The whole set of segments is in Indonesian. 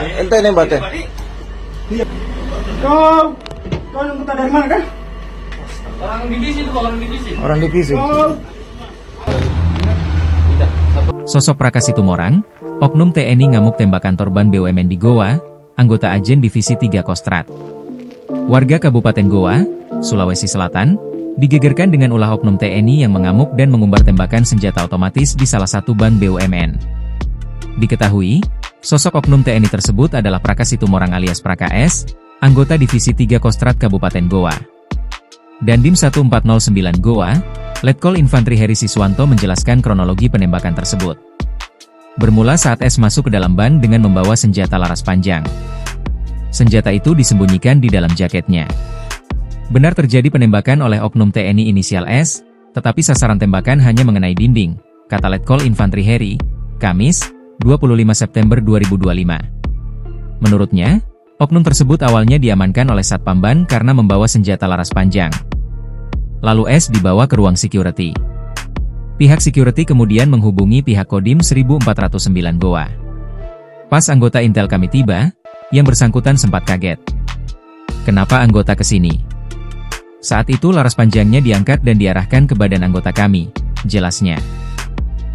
ente nembaknya. Kau yang kita dari mana kan? Orang divisi itu, orang divisi. Orang divisi. Sosok Praka Situmorang, oknum TNI ngamuk tembak kantor Ban BUMN di Goa, anggota Ajen Divisi 3 Kostrad. Warga Kabupaten Goa, Sulawesi Selatan, digegerkan dengan ulah oknum TNI yang mengamuk dan mengumbar tembakan senjata otomatis di salah satu ban BUMN. Diketahui, sosok oknum TNI tersebut adalah Praka Situmorang alias Praka S, anggota Divisi 3 Kostrad Kabupaten Goa. Dandim 1409 Goa, Letkol Infantri Heri Siswanto menjelaskan kronologi penembakan tersebut. Bermula saat S masuk ke dalam ban dengan membawa senjata laras panjang. Senjata itu disembunyikan di dalam jaketnya. Benar terjadi penembakan oleh oknum TNI inisial S, tetapi sasaran tembakan hanya mengenai dinding, kata Letkol Infantri Heri, Kamis, 25 September 2025. Menurutnya, oknum tersebut awalnya diamankan oleh Satpam Ban karena membawa senjata laras panjang. Lalu S dibawa ke ruang security. Pihak security kemudian menghubungi pihak Kodim 1409 Goa. Pas anggota Intel kami tiba, yang bersangkutan sempat kaget. Kenapa anggota ke sini? Saat itu laras panjangnya diangkat dan diarahkan ke badan anggota kami, jelasnya.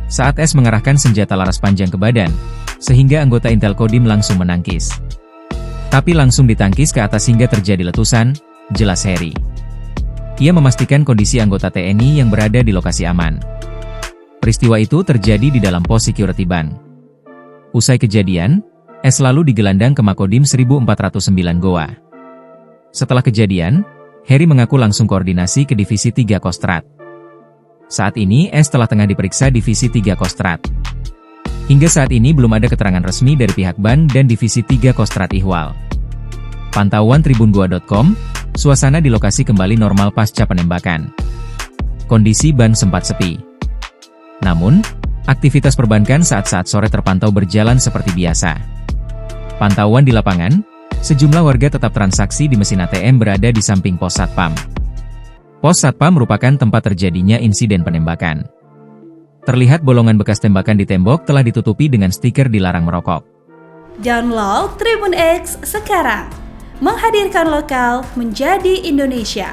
Saat S mengarahkan senjata laras panjang ke badan, sehingga anggota Intel Kodim langsung menangkis. Tapi langsung ditangkis ke atas hingga terjadi letusan, jelas Heri. Ia memastikan kondisi anggota TNI yang berada di lokasi aman. Peristiwa itu terjadi di dalam pos security ban. Usai kejadian, S lalu digelandang ke Makodim 1409 Goa. Setelah kejadian, Heri mengaku langsung koordinasi ke Divisi 3 Kostrad. Saat ini S telah tengah diperiksa Divisi 3 Kostrad. Hingga saat ini belum ada keterangan resmi dari pihak ban dan Divisi 3 Kostrad Ihwal. Pantauan tribungoa.com, suasana di lokasi kembali normal pasca penembakan. Kondisi ban sempat sepi. Namun, aktivitas perbankan saat-saat sore terpantau berjalan seperti biasa. Pantauan di lapangan, sejumlah warga tetap transaksi di mesin ATM berada di samping pos Satpam. Pos Satpam merupakan tempat terjadinya insiden penembakan. Terlihat bolongan bekas tembakan di tembok telah ditutupi dengan stiker dilarang merokok. Download Tribun X sekarang. Menghadirkan lokal menjadi Indonesia.